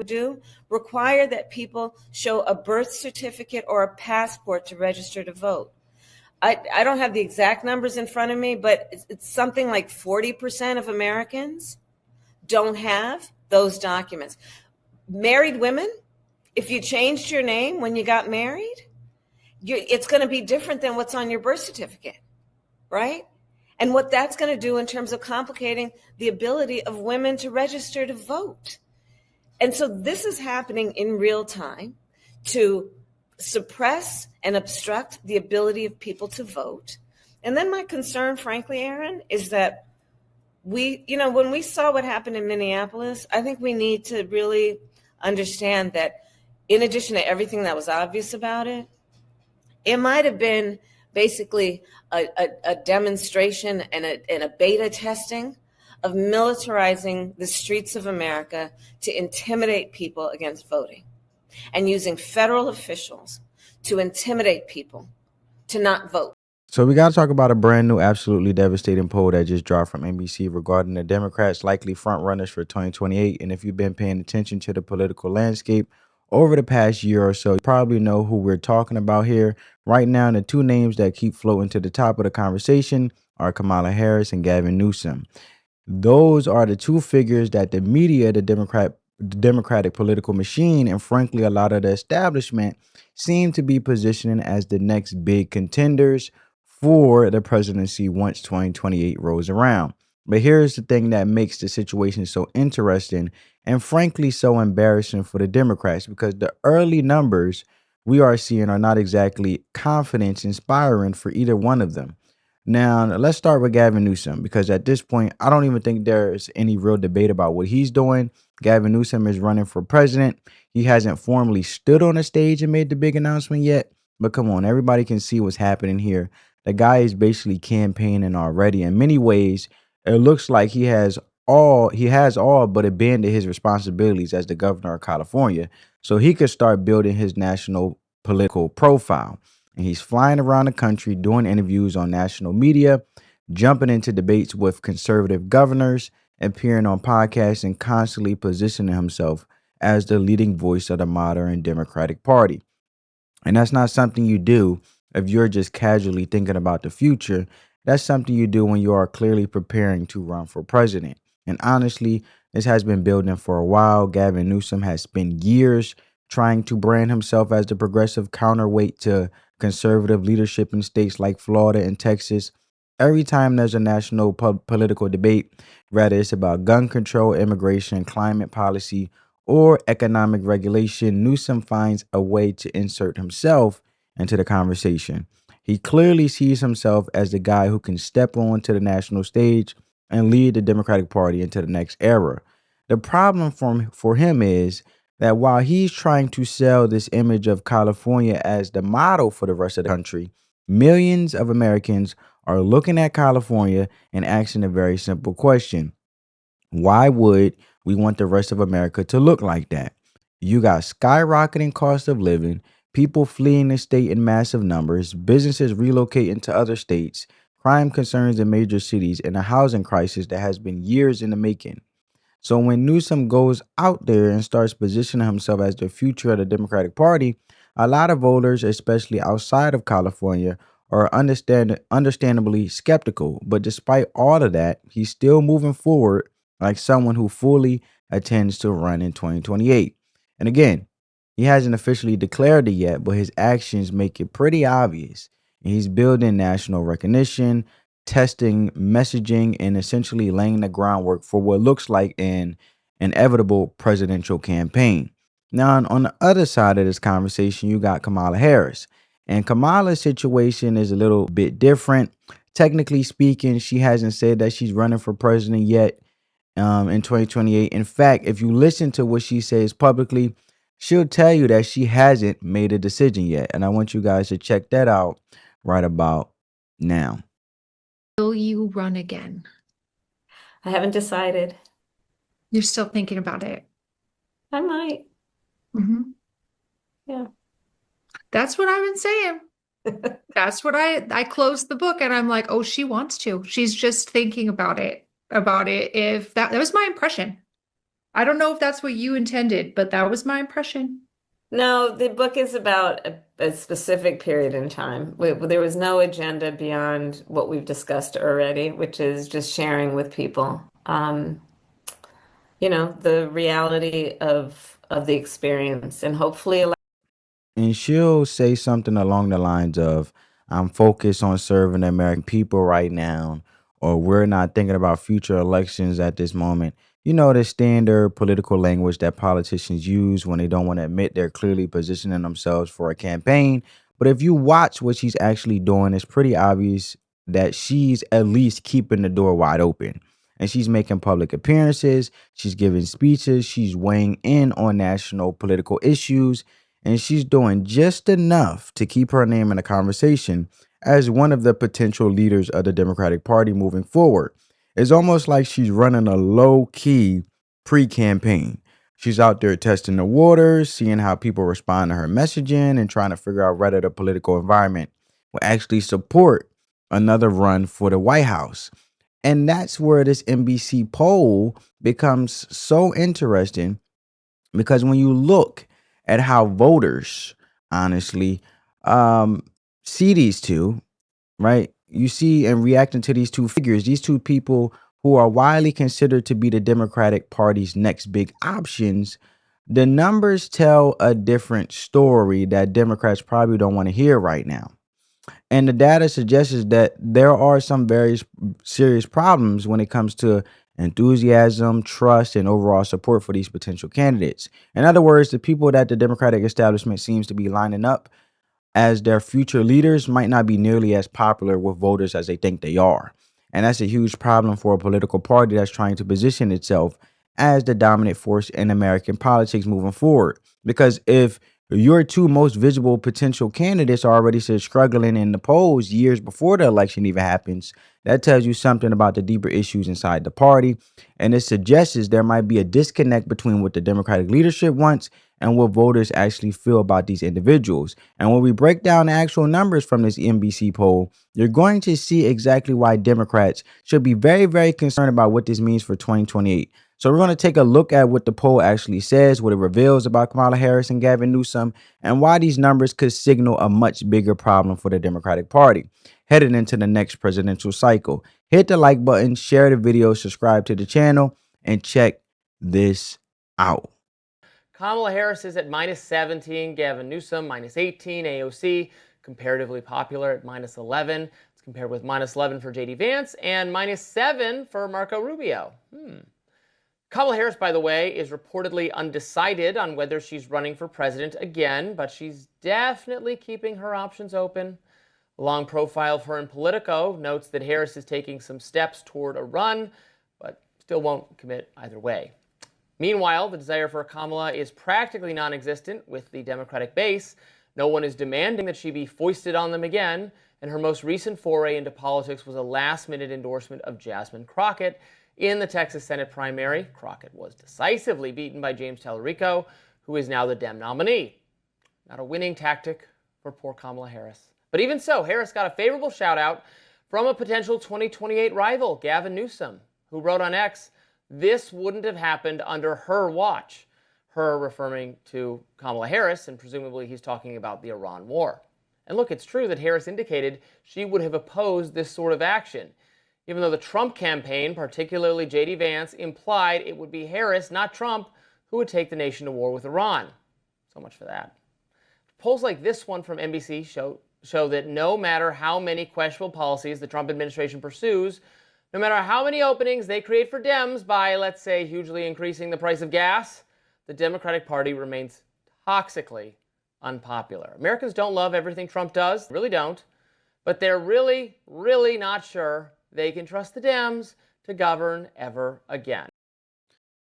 do require that people show a birth certificate or a passport to register to vote. I don't have the exact numbers in front of me, but it's something like 40% of Americans don't have those documents. Married women, if you changed your name when you got married, it's going to be different than what's on your birth certificate, right? And what that's going to do in terms of complicating the ability of women to register to vote. And so this is happening in real time to suppress and obstruct the ability of people to vote. And then my concern, frankly, Aaron, is that when we saw what happened in Minneapolis, I think we need to really understand that in addition to everything that was obvious about it, it might have been basically a demonstration and a beta testing of militarizing the streets of America to intimidate people against voting and using federal officials to intimidate people to not vote. So we got to talk about a brand new, absolutely devastating poll that just dropped from NBC regarding the Democrats' likely front runners for 2028. And if you've been paying attention to the political landscape over the past year or so, you probably know who we're talking about here. Right now, the two names that keep floating to the top of the conversation are Kamala Harris and Gavin Newsom. Those are the two figures that the media, the Democratic political machine, and frankly, a lot of the establishment seem to be positioning as the next big contenders for the presidency once 2028 rolls around. But here's the thing that makes the situation so interesting and frankly so embarrassing for the Democrats, because the early numbers we are seeing are not exactly confidence inspiring for either one of them. Now, let's start with Gavin Newsom, because at this point, I don't even think there's any real debate about what he's doing. Gavin Newsom is running for president. He hasn't formally stood on a stage and made the big announcement yet. But come on, everybody can see what's happening here. The guy is basically campaigning already. In many ways, it looks like he has all but abandoned his responsibilities as the governor of California, so he could start building his national political profile. And he's flying around the country doing interviews on national media, jumping into debates with conservative governors, appearing on podcasts, and constantly positioning himself as the leading voice of the modern Democratic Party. And that's not something you do if you're just casually thinking about the future. That's something you do when you are clearly preparing to run for president. And honestly, this has been building for a while. Gavin Newsom has spent years trying to brand himself as the progressive counterweight to conservative leadership in states like Florida and Texas. Every time there's a national political debate, whether it's about gun control, immigration, climate policy, or economic regulation, Newsom finds a way to insert himself into the conversation. He clearly sees himself as the guy who can step onto the national stage and lead the Democratic Party into the next era. The problem for him is that while he's trying to sell this image of California as the model for the rest of the country, millions of Americans are looking at California and asking a very simple question. Why would we want the rest of America to look like that? You got skyrocketing cost of living, people fleeing the state in massive numbers, businesses relocating to other states, crime concerns in major cities, and a housing crisis that has been years in the making. So when Newsom goes out there and starts positioning himself as the future of the Democratic Party, a lot of voters, especially outside of California, are understandably skeptical. But despite all of that, he's still moving forward like someone who fully intends to run in 2028. And again, he hasn't officially declared it yet, but his actions make it pretty obvious. And he's building national recognition, testing messaging, and essentially laying the groundwork for what looks like an inevitable presidential campaign. Now, on the other side of this conversation, you got Kamala Harris. And Kamala's situation is a little bit different. Technically speaking, she hasn't said that she's running for president yet in 2028. In fact, if you listen to what she says publicly, she'll tell you that she hasn't made a decision yet. And I want you guys to check that out right about now. Will you run again? I haven't decided. You're still thinking about it. I might. Mm-hmm. Yeah. That's what I've been saying. That's what I closed the book and I'm like, oh, she wants to. She's just thinking about it. If that was my impression. I don't know if that's what you intended, but that was my impression. No, the book is about a specific period in time. There was no agenda beyond what we've discussed already, which is just sharing with people, the reality of the experience, and hopefully And she'll say something along the lines of, I'm focused on serving the American people right now, or we're not thinking about future elections at this moment. You know, the standard political language that politicians use when they don't want to admit they're clearly positioning themselves for a campaign. But if you watch what she's actually doing, it's pretty obvious that she's at least keeping the door wide open. And she's making public appearances, she's giving speeches, she's weighing in on national political issues, and she's doing just enough to keep her name in the conversation as one of the potential leaders of the Democratic Party moving forward. It's almost like she's running a low key pre campaign. She's out there testing the waters, seeing how people respond to her messaging, and trying to figure out whether the political environment will actually support another run for the White House. And that's where this NBC poll becomes so interesting, because when you look at how voters honestly um, see these two, right? You see and reacting to these two figures, these two people who are widely considered to be the Democratic Party's next big options. The numbers tell a different story that Democrats probably don't want to hear right now. And the data suggests that there are some very serious problems when it comes to enthusiasm, trust, and overall support for these potential candidates. In other words, the people that the Democratic establishment seems to be lining up as their future leaders might not be nearly as popular with voters as they think they are. And that's a huge problem for a political party that's trying to position itself as the dominant force in American politics moving forward. Because if your two most visible potential candidates are already struggling in the polls years before the election even happens, that tells you something about the deeper issues inside the party. And it suggests there might be a disconnect between what the Democratic leadership wants and what voters actually feel about these individuals. And when we break down the actual numbers from this NBC poll, you're going to see exactly why Democrats should be very, very concerned about what this means for 2028. So we're going to take a look at what the poll actually says, what it reveals about Kamala Harris and Gavin Newsom, and why these numbers could signal a much bigger problem for the Democratic Party headed into the next presidential cycle. Hit the like button, share the video, subscribe to the channel, and check this out. Kamala Harris is at -17, Gavin Newsom -18, AOC comparatively popular at -11. It's compared with -11 for JD Vance and -7 for Marco Rubio. Kamala Harris, by the way, is reportedly undecided on whether she's running for president again, but she's definitely keeping her options open. A long profile of her in Politico notes that Harris is taking some steps toward a run, but still won't commit either way. Meanwhile, the desire for Kamala is practically non-existent with the Democratic base. No one is demanding that she be foisted on them again, and her most recent foray into politics was a last-minute endorsement of Jasmine Crockett in the Texas Senate primary. Crockett was decisively beaten by James Tallarico, who is now the Dem nominee. Not a winning tactic for poor Kamala Harris. But even so, Harris got a favorable shout-out from a potential 2028 rival, Gavin Newsom, who wrote on X, "This wouldn't have happened under her watch," her referring to Kamala Harris, and presumably he's talking about the Iran war. And look, it's true that Harris indicated she would have opposed this sort of action, even though the Trump campaign, particularly JD Vance, implied it would be Harris, not Trump, who would take the nation to war with Iran. So much for that. Polls like this one from NBC show that no matter how many questionable policies the Trump administration pursues, no matter how many openings they create for Dems by, let's say, hugely increasing the price of gas, the Democratic Party remains toxically unpopular. Americans don't love everything Trump does, really don't, but they're really, really not sure they can trust the Dems to govern ever again.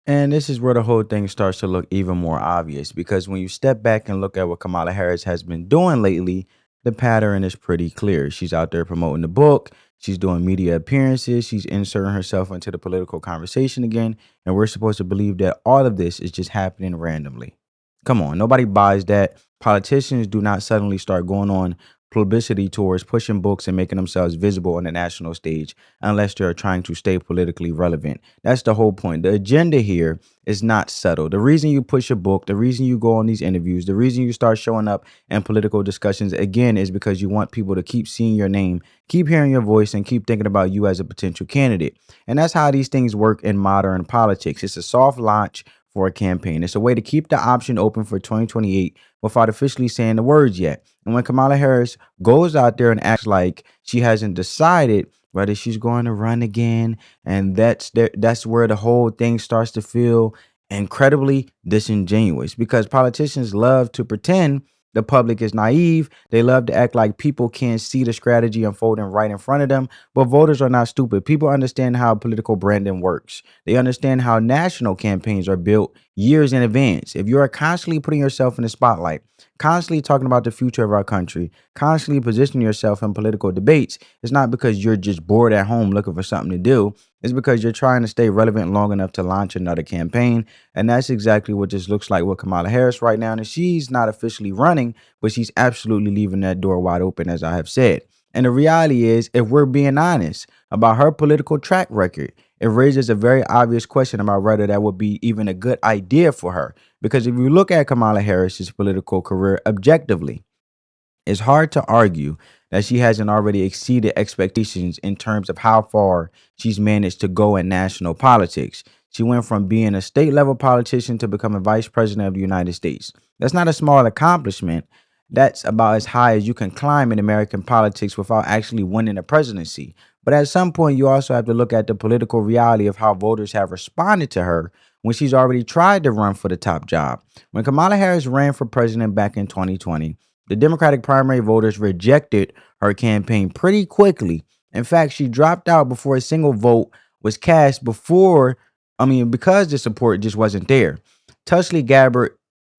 And this is where the whole thing starts to look even more obvious, because when you step back and look at what Kamala Harris has been doing lately, the pattern is pretty clear. She's out there promoting the book. She's doing media appearances. She's inserting herself into the political conversation again. And we're supposed to believe that all of this is just happening randomly. Come on, nobody buys that. Politicians do not suddenly start going on publicity tours, pushing books, and making themselves visible on the national stage unless they're trying to stay politically relevant. That's the whole point. The agenda here is not subtle. The reason you push a book, the reason you go on these interviews, the reason you start showing up in political discussions again is because you want people to keep seeing your name, keep hearing your voice, and keep thinking about you as a potential candidate. And that's how these things work in modern politics. It's a soft launch for a campaign. It's a way to keep the option open for 2028 without officially saying the words yet. And when Kamala Harris goes out there and acts like she hasn't decided whether she's going to run again, and that's where the whole thing starts to feel incredibly disingenuous, because politicians love to pretend the public is naive. They love to act like people can't see the strategy unfolding right in front of them. But voters are not stupid. People understand how political branding works. They understand how national campaigns are built years in advance. If you're constantly putting yourself in the spotlight, constantly talking about the future of our country, constantly positioning yourself in political debates, it's not because you're just bored at home looking for something to do. It's because you're trying to stay relevant long enough to launch another campaign. And that's exactly what this looks like with Kamala Harris right now. And she's not officially running, but she's absolutely leaving that door wide open, as I have said. And the reality is, if we're being honest about her political track record, it raises a very obvious question about whether that would be even a good idea for her. Because if you look at Kamala Harris's political career objectively, it's hard to argue that she hasn't already exceeded expectations in terms of how far she's managed to go in national politics. She went from being a state level politician to becoming vice president of the United States. That's not a small accomplishment. That's about as high as you can climb in American politics without actually winning a presidency. But at some point, you also have to look at the political reality of how voters have responded to her when she's already tried to run for the top job. When Kamala Harris ran for president back in 2020, the Democratic primary voters rejected her campaign pretty quickly. In fact, she dropped out before a single vote was cast because the support just wasn't there. Tulsi Gabbard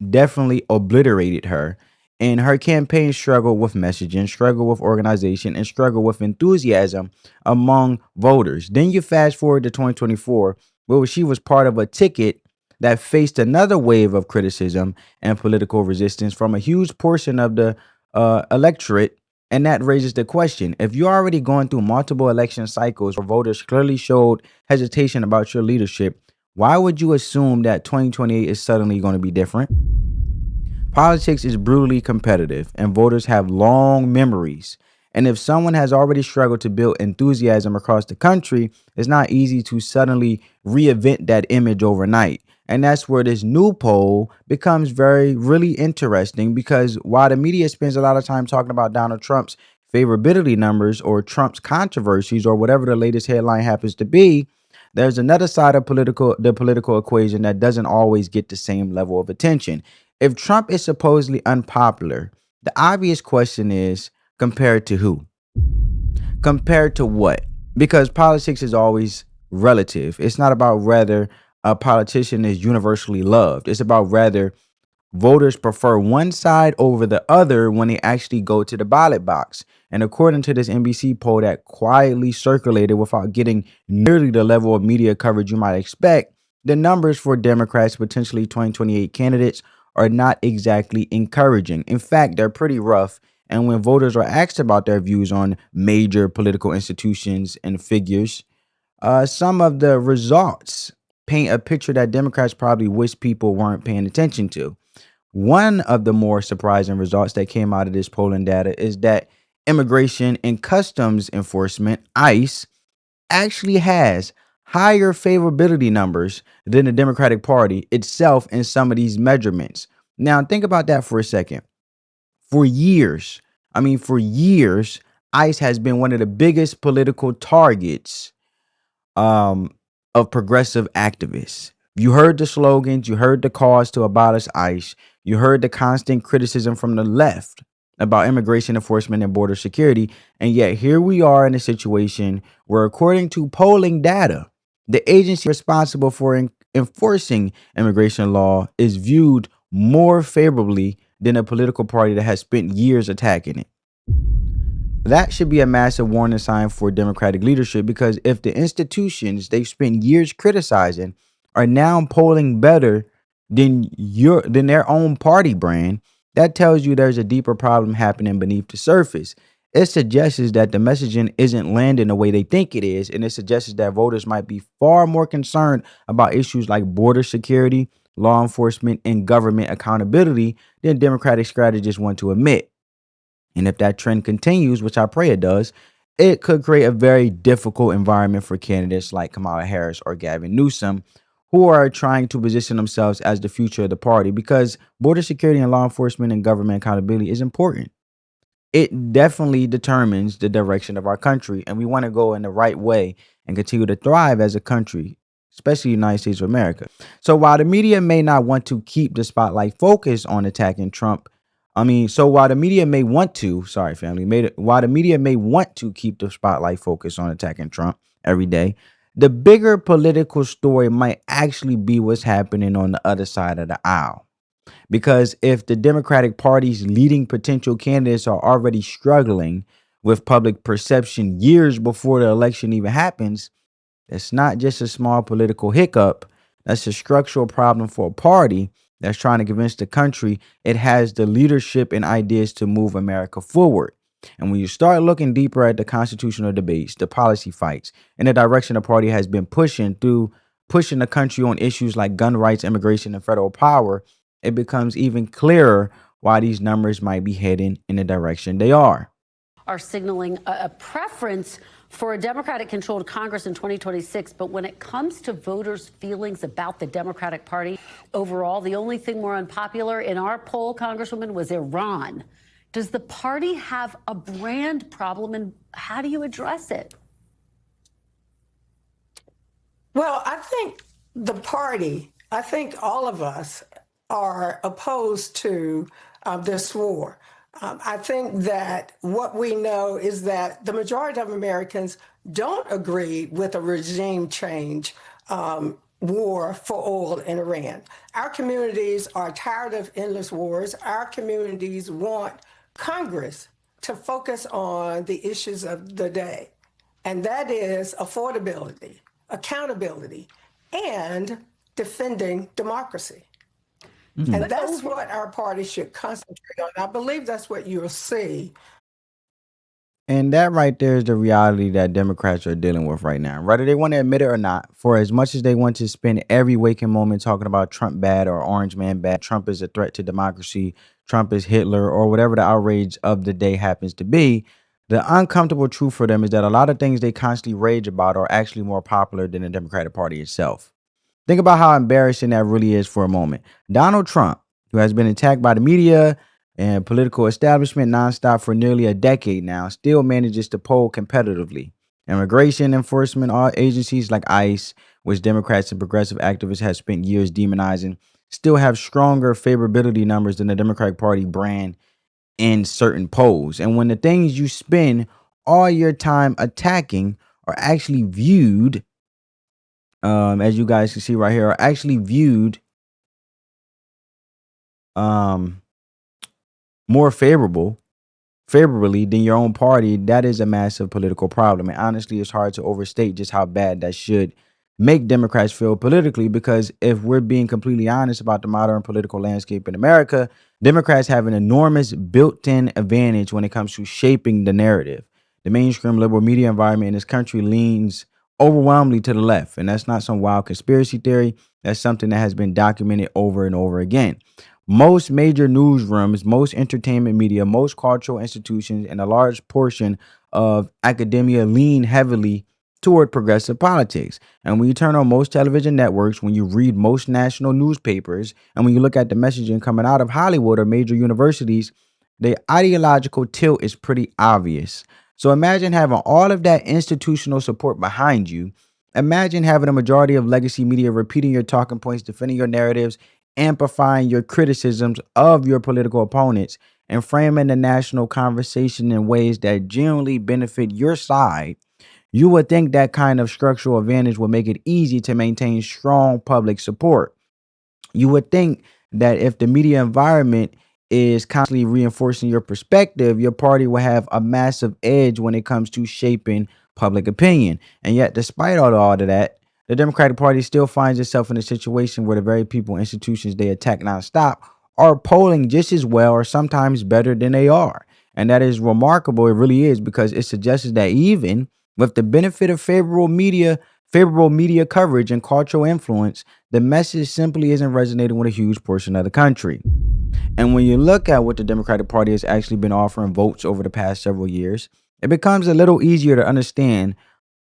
definitely obliterated her, and her campaign struggled with messaging, struggled with organization, and struggled with enthusiasm among voters. Then you fast forward to 2024, where she was part of a ticket that faced another wave of criticism and political resistance from a huge portion of the electorate. And that raises the question, if you're already going through multiple election cycles where voters clearly showed hesitation about your leadership, why would you assume that 2028 is suddenly going to be different? Politics is brutally competitive, and voters have long memories. And if someone has already struggled to build enthusiasm across the country, it's not easy to suddenly reinvent that image overnight. And that's where this new poll becomes really interesting, because while the media spends a lot of time talking about Donald Trump's favorability numbers or Trump's controversies or whatever the latest headline happens to be, there's another side of the political equation that doesn't always get the same level of attention. If Trump is supposedly unpopular, the obvious question is, compared to who? Compared to what? Because politics is always relative. It's not about whether a politician is universally loved. It's about whether voters prefer one side over the other when they actually go to the ballot box. And according to this NBC poll that quietly circulated without getting nearly the level of media coverage you might expect, the numbers for Democrats' potentially 2028 candidates are not exactly encouraging. In fact, they're pretty rough. And when voters are asked about their views on major political institutions and figures, some of the results paint a picture that Democrats probably wish people weren't paying attention to. One of the more surprising results that came out of this polling data is that Immigration and Customs Enforcement, ICE, actually has higher favorability numbers than the Democratic Party itself in some of these measurements. Now, think about that for a second. For years, ICE has been one of the biggest political targets of progressive activists. You heard the slogans, you heard the calls to abolish ICE, you heard the constant criticism from the left about immigration enforcement and border security. And yet here we are in a situation where, according to polling data, the agency responsible for enforcing immigration law is viewed more favorably than a political party that has spent years attacking it. That should be a massive warning sign for Democratic leadership, because if the institutions they've spent years criticizing are now polling better than their own party brand, That tells you there's a deeper problem happening beneath the surface. It suggests that the messaging isn't landing the way they think it is, and it suggests that voters might be far more concerned about issues like border security, law enforcement, and government accountability than Democratic strategists want to admit. And if that trend continues, which I pray it does, it could create a very difficult environment for candidates like Kamala Harris or Gavin Newsom, who are trying to position themselves as the future of the party, because border security and law enforcement and government accountability is important. It definitely determines the direction of our country, and we want to go in the right way and continue to thrive as a country, especially the United States of America. So while the media may not want to keep the spotlight focused on attacking Trump, so while the media may want to, sorry, family, while the media may want to keep the spotlight focused on attacking Trump every day, the bigger political story might actually be what's happening on the other side of the aisle. Because if the Democratic Party's leading potential candidates are already struggling with public perception years before the election even happens, that's not just a small political hiccup. That's a structural problem for a party that's trying to convince the country it has the leadership and ideas to move America forward. And when you start looking deeper at the constitutional debates, the policy fights, and the direction the party has been pushing the country on issues like gun rights, immigration, and federal power, it becomes even clearer why these numbers might be heading in the direction they are signaling a preference for a Democratic-controlled Congress in 2026. But when it comes to voters' feelings about the Democratic Party overall, the only thing more unpopular in our poll, Congresswoman, was Iran. Does the party have a brand problem, and how do you address it? Well, I think I think all of us are opposed to this war. I think that what we know is that the majority of Americans don't agree with a regime change war for oil in Iran. Our communities are tired of endless wars. Our communities want Congress to focus on the issues of the day, and that is affordability, accountability, and defending democracy. And that's what our party should concentrate on. I believe that's what you'll see. And that right there is the reality that Democrats are dealing with right now, whether they want to admit it or not. For as much as they want to spend every waking moment talking about Trump bad or Orange Man bad, Trump is a threat to democracy, Trump is Hitler, or whatever the outrage of the day happens to be, the uncomfortable truth for them is that a lot of things they constantly rage about are actually more popular than the Democratic Party itself. Think about how embarrassing that really is for a moment. Donald Trump, who has been attacked by the media and political establishment nonstop for nearly a decade now, still manages to poll competitively. Immigration enforcement agencies like ICE, which Democrats and progressive activists have spent years demonizing, still have stronger favorability numbers than the Democratic Party brand in certain polls. And when the things you spend all your time attacking are actually viewed, as you guys can see right here, are actually viewed more favorably than your own party, that is a massive political problem. And honestly, it's hard to overstate just how bad that should make Democrats feel politically, because if we're being completely honest about the modern political landscape in America, Democrats have an enormous built-in advantage when it comes to shaping the narrative. The mainstream liberal media environment in this country leans overwhelmingly to the left, and that's not some wild conspiracy theory. That's something that has been documented over and over again. Most major newsrooms, most entertainment media, most cultural institutions, and a large portion of academia lean heavily toward progressive politics. And when you turn on most television networks, when you read most national newspapers, and when you look at the messaging coming out of Hollywood or major universities, the ideological tilt is pretty obvious. So imagine having all of that institutional support behind you. Imagine having a majority of legacy media repeating your talking points, defending your narratives, amplifying your criticisms of your political opponents, and framing the national conversation in ways that genuinely benefit your side. You would think that kind of structural advantage would make it easy to maintain strong public support. You would think that if the media environment is constantly reinforcing your perspective, your party will have a massive edge when it comes to shaping public opinion. And yet, despite all of that, the Democratic Party still finds itself in a situation where the very people and institutions they attack nonstop are polling just as well or sometimes better than they are. And that is remarkable. It really is, because it suggests that even with the benefit of favorable media coverage and cultural influence, the message simply isn't resonating with a huge portion of the country. And when you look at what the Democratic Party has actually been offering votes over the past several years, it becomes a little easier to understand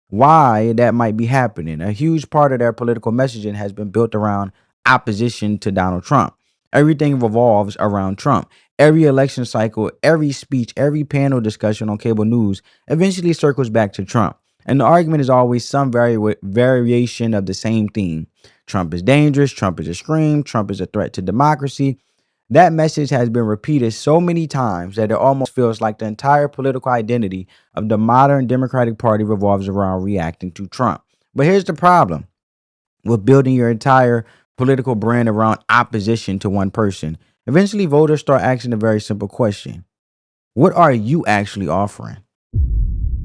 why that might be happening. A huge part of their political messaging has been built around opposition to Donald Trump. Everything revolves around Trump. Every election cycle, every speech, every panel discussion on cable news eventually circles back to Trump. And the argument is always some variation of the same theme. Trump is dangerous. Trump is a scream. Trump is a threat to democracy. That message has been repeated so many times that it almost feels like the entire political identity of the modern Democratic Party revolves around reacting to Trump. But here's the problem with building your entire political brand around opposition to one person. Eventually, voters start asking a very simple question: what are you actually offering?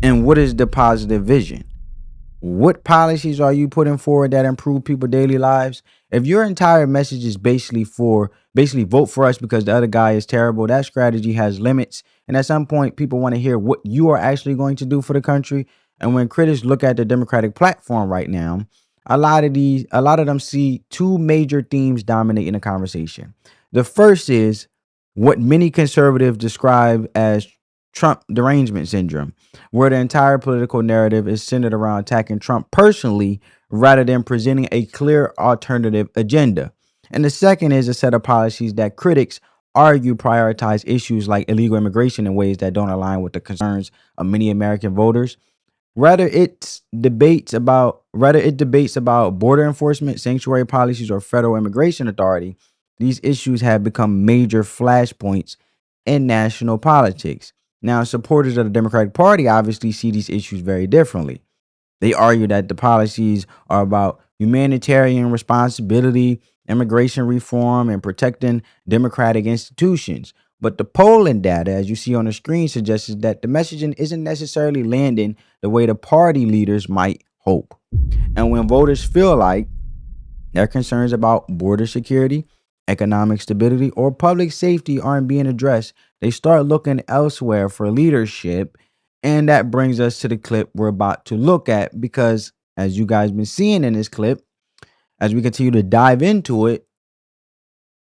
And what is the positive vision? What policies are you putting forward that improve people's daily lives? If your entire message is basically vote for us because the other guy is terrible, that strategy has limits. And at some point, people want to hear what you are actually going to do for the country. And when critics look at the Democratic platform right now, a lot of them see two major themes dominating the conversation. The first is what many conservatives describe as Trump derangement syndrome, where the entire political narrative is centered around attacking Trump personally rather than presenting a clear alternative agenda. And the second is a set of policies that critics argue prioritize issues like illegal immigration in ways that don't align with the concerns of many American voters. Rather it debates about border enforcement, sanctuary policies, or federal immigration authority. These issues have become major flashpoints in national politics. Now, supporters of the Democratic Party obviously see these issues very differently. They argue that the policies are about humanitarian responsibility, immigration reform, and protecting democratic institutions. But the polling data, as you see on the screen, suggests that the messaging isn't necessarily landing the way the party leaders might hope. And when voters feel like their concerns about border security, economic stability, or public safety aren't being addressed, they start looking elsewhere for leadership. And that brings us to the clip we're about to look at, because as you guys been seeing in this clip, as we continue to dive into it,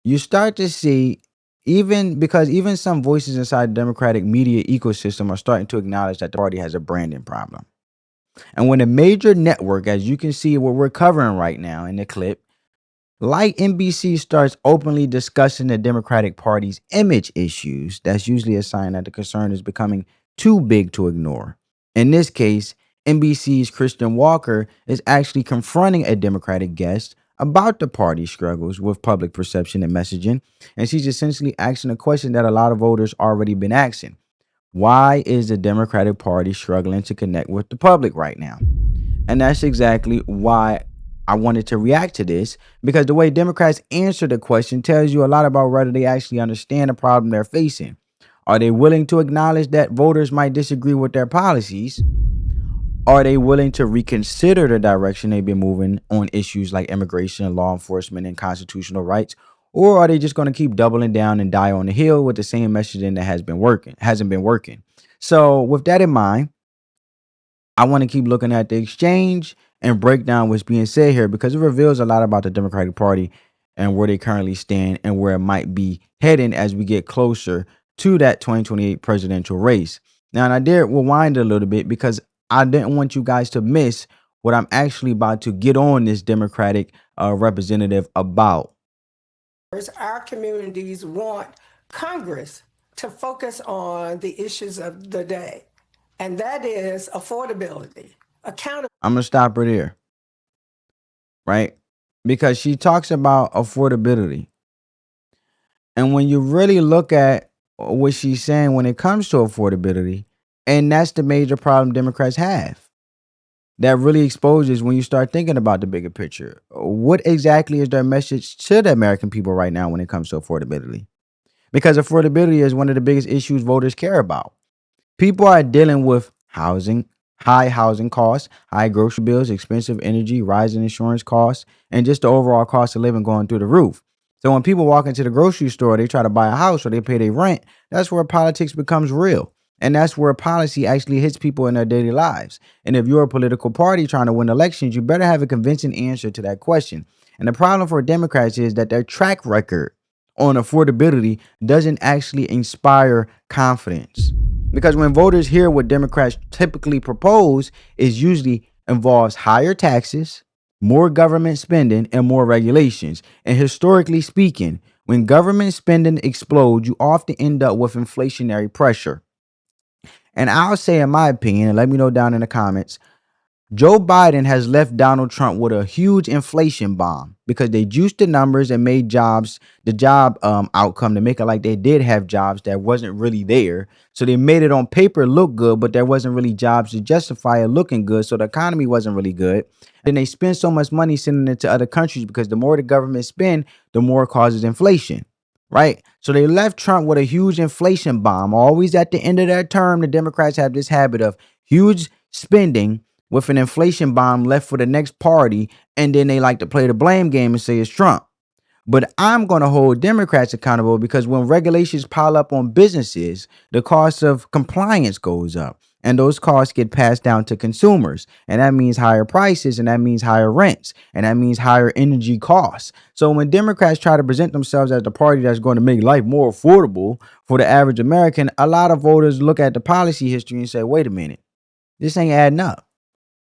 you start to see even some voices inside the Democratic media ecosystem are starting to acknowledge that the party has a branding problem. And when a major network, as you can see what we're covering right now in the clip, like NBC, starts openly discussing the Democratic Party's image issues, that's usually a sign that the concern is becoming too big to ignore. In this case, NBC's Christian Walker is actually confronting a Democratic guest about the party's struggles with public perception and messaging, and she's essentially asking a question that a lot of voters already been asking. Why is the Democratic Party struggling to connect with the public right now? And that's exactly why I wanted to react to this, because the way Democrats answer the question tells you a lot about whether they actually understand the problem they're facing. Are they willing to acknowledge that voters might disagree with their policies? Are they willing to reconsider the direction they've been moving on issues like immigration, law enforcement, and constitutional rights? Or are they just going to keep doubling down and die on the hill with the same messaging that hasn't been working? So with that in mind, I want to keep looking at the exchange and break down what's being said here, because it reveals a lot about the Democratic Party and where they currently stand and where it might be heading as we get closer to that 2028 presidential race. Now, and I did rewind a little bit because I didn't want you guys to miss what I'm actually about to get on this Democratic representative about. Our communities want Congress to focus on the issues of the day, and that is affordability, accountability. I'm going to stop her there, right? Because she talks about affordability. And when you really look at what she's saying when it comes to affordability, and that's the major problem Democrats have, that really exposes when you start thinking about the bigger picture. What exactly is their message to the American people right now when it comes to affordability? Because affordability is one of the biggest issues voters care about. People are dealing with high housing costs, high grocery bills, expensive energy, rising insurance costs, and just the overall cost of living going through the roof. So when people walk into the grocery store, they try to buy a house or they pay their rent, that's where politics becomes real. And that's where policy actually hits people in their daily lives. And if you're a political party trying to win elections, you better have a convincing answer to that question. And the problem for Democrats is that their track record on affordability doesn't actually inspire confidence. Because when voters hear what Democrats typically propose, it usually involves higher taxes, more government spending, and more regulations. And historically speaking, when government spending explodes, you often end up with inflationary pressure. And I'll say, in my opinion, and let me know down in the comments, Joe Biden has left Donald Trump with a huge inflation bomb because they juiced the numbers and made the job outcome to make it like they did have jobs that wasn't really there. So they made it on paper look good, but there wasn't really jobs to justify it looking good. So the economy wasn't really good. And they spend so much money sending it to other countries because the more the government spend, the more it causes inflation. Right. So they left Trump with a huge inflation bomb. Always at the end of their term, the Democrats have this habit of huge spending with an inflation bomb left for the next party. And then they like to play the blame game and say it's Trump. But I'm going to hold Democrats accountable because when regulations pile up on businesses, the cost of compliance goes up. And those costs get passed down to consumers. And that means higher prices, and that means higher rents, and that means higher energy costs. So when Democrats try to present themselves as the party that's going to make life more affordable for the average American, a lot of voters look at the policy history and say, wait a minute, this ain't adding up.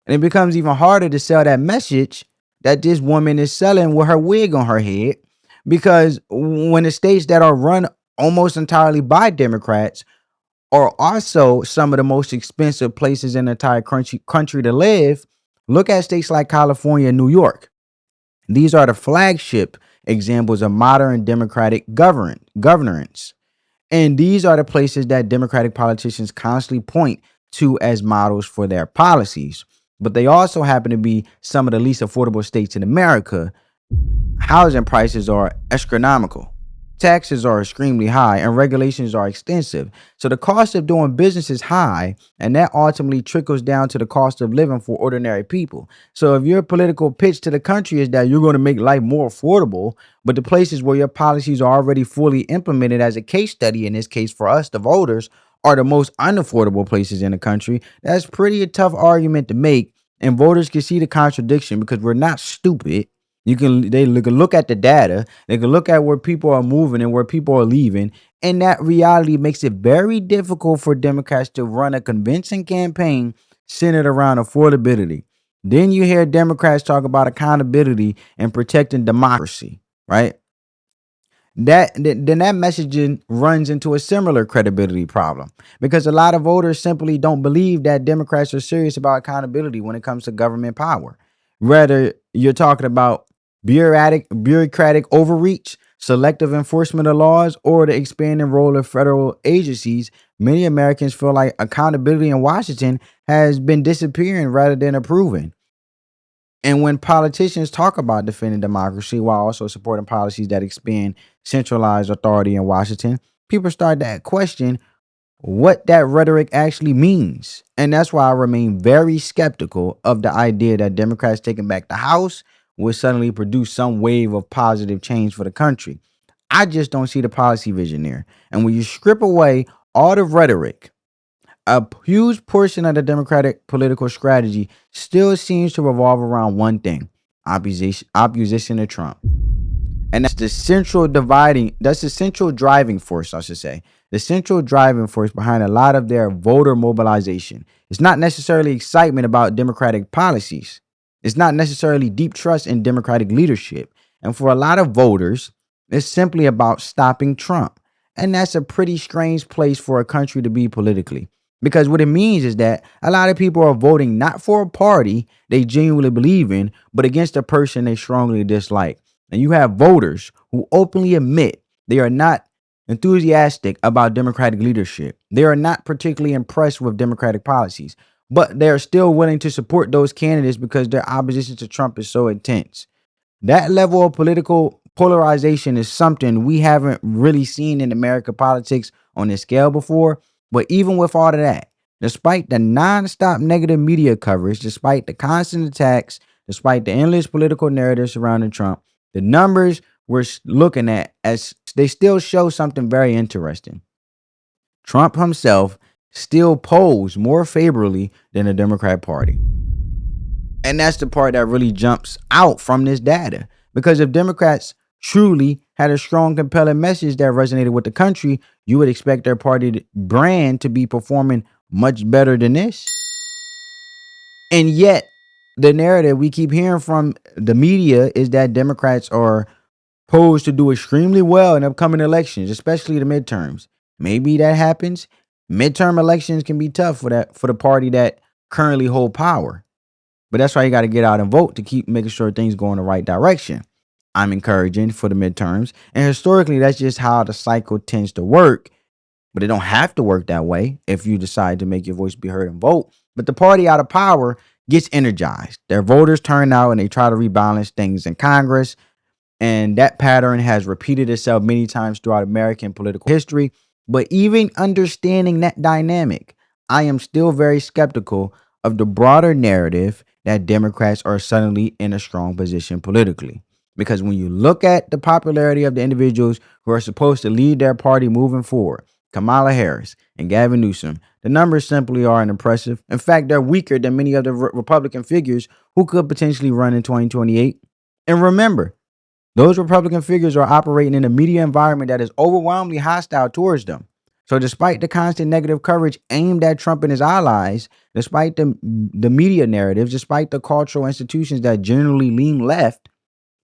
And it becomes even harder to sell that message that this woman is selling with her wig on her head, because when the states that are run almost entirely by Democrats are also some of the most expensive places in the entire country to live, look at states like California and New York. These are the flagship examples of modern democratic governance. And these are the places that Democratic politicians constantly point to as models for their policies. But they also happen to be some of the least affordable states in America. Housing prices are astronomical. Taxes are extremely high and regulations are extensive. So the cost of doing business is high, and that ultimately trickles down to the cost of living for ordinary people. So if your political pitch to the country is that you're going to make life more affordable, but the places where your policies are already fully implemented, as a case study in this case for us, the voters, are the most unaffordable places in the country, that's pretty a tough argument to make. And voters can see the contradiction because we're not stupid. They can look at the data. They can look at where people are moving and where people are leaving. And that reality makes it very difficult for Democrats to run a convincing campaign centered around affordability. Then you hear Democrats talk about accountability and protecting democracy, right? Then that messaging runs into a similar credibility problem because a lot of voters simply don't believe that Democrats are serious about accountability when it comes to government power. Whether you're talking about bureaucratic overreach, selective enforcement of laws, or the expanding role of federal agencies, many Americans feel like accountability in Washington has been disappearing rather than improving. And when politicians talk about defending democracy while also supporting policies that expand centralized authority in Washington, people start to question what that rhetoric actually means. And that's why I remain very skeptical of the idea that Democrats taking back the House will suddenly produce some wave of positive change for the country. I just don't see the policy vision there. And when you strip away all the rhetoric, a huge portion of the Democratic political strategy still seems to revolve around one thing: opposition to Trump. And that's the central driving force, I should say. The central driving force behind a lot of their voter mobilization. It's not necessarily excitement about Democratic policies. It's not necessarily deep trust in Democratic leadership. And for a lot of voters, it's simply about stopping Trump. And that's a pretty strange place for a country to be politically. Because what it means is that a lot of people are voting not for a party they genuinely believe in, but against a person they strongly dislike. And you have voters who openly admit they are not enthusiastic about Democratic leadership. They are not particularly impressed with Democratic policies, but they are still willing to support those candidates because their opposition to Trump is so intense. That level of political polarization is something we haven't really seen in American politics on this scale before. But even with all of that, despite the nonstop negative media coverage, despite the constant attacks, despite the endless political narrative surrounding Trump, the numbers we're looking at, as they still show something very interesting. Trump himself still polls more favorably than the Democrat Party. And that's the part that really jumps out from this data. Because if Democrats truly had a strong, compelling message that resonated with the country, you would expect their party brand to be performing much better than this. And yet, the narrative we keep hearing from the media is that Democrats are posed to do extremely well in upcoming elections, especially the midterms. Maybe that happens. Midterm elections can be tough for the party that currently hold power. But that's why you got to get out and vote to keep making sure things go in the right direction. I'm encouraging for the midterms. And historically, that's just how the cycle tends to work. But it don't have to work that way if you decide to make your voice be heard and vote. But the party out of power gets energized. Their voters turn out and they try to rebalance things in Congress. And that pattern has repeated itself many times throughout American political history. But even understanding that dynamic, I am still very skeptical of the broader narrative that Democrats are suddenly in a strong position politically. Because when you look at the popularity of the individuals who are supposed to lead their party moving forward, Kamala Harris and Gavin Newsom, the numbers simply aren't impressive. In fact, they're weaker than many of the Republican figures who could potentially run in 2028. And remember, those Republican figures are operating in a media environment that is overwhelmingly hostile towards them. So despite the constant negative coverage aimed at Trump and his allies, despite the media narratives, despite the cultural institutions that generally lean left,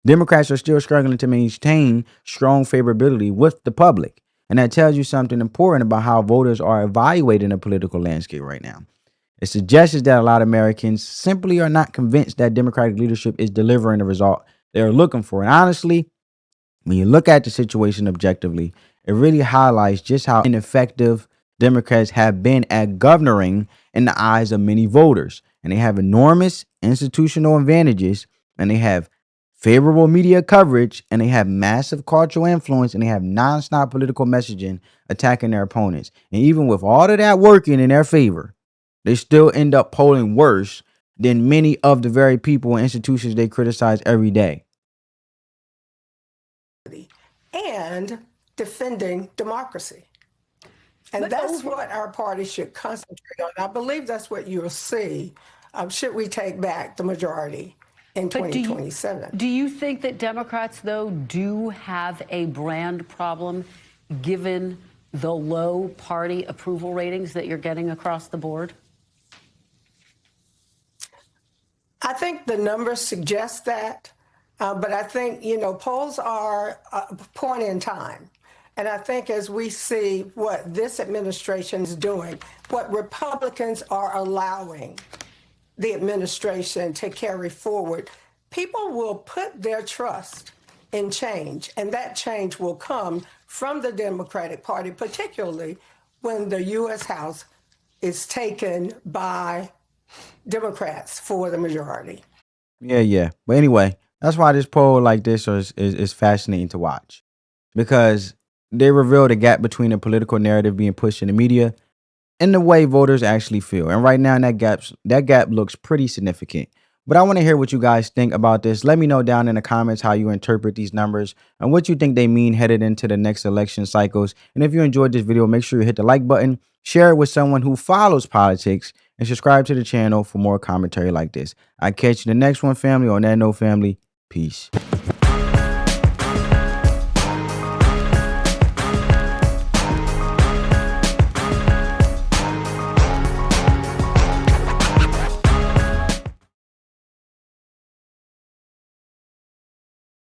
Democrats are still struggling to maintain strong favorability with the public. And that tells you something important about how voters are evaluating the political landscape right now. It suggests that a lot of Americans simply are not convinced that Democratic leadership is delivering the result they're looking for. And honestly, when you look at the situation objectively, it really highlights just how ineffective Democrats have been at governing in the eyes of many voters. And they have enormous institutional advantages, and they have favorable media coverage, and they have massive cultural influence, and they have nonstop political messaging attacking their opponents. And even with all of that working in their favor, they still end up polling worse than many of the very people and institutions they criticize every day. And defending democracy. And that's what our party should concentrate on. I believe that's what you'll see should we take back the majority in 2027. Do you think that Democrats, though, do have a brand problem given the low party approval ratings that you're getting across the board? I think the numbers suggest that. But I think, polls are a point in time. And I think as we see what this administration is doing, what Republicans are allowing the administration to carry forward, people will put their trust in change. And that change will come from the Democratic Party, particularly when the U.S. House is taken by Democrats for the majority. Yeah. But anyway, that's why this poll like this is fascinating to watch, because they reveal the gap between the political narrative being pushed in the media and the way voters actually feel. And right now, that gap looks pretty significant. But I want to hear what you guys think about this. Let me know down in the comments how you interpret these numbers and what you think they mean headed into the next election cycles. And if you enjoyed this video, make sure you hit the like button, share it with someone who follows politics, and subscribe to the channel for more commentary like this. I'll catch you in the next one, family. On that note, family, peace.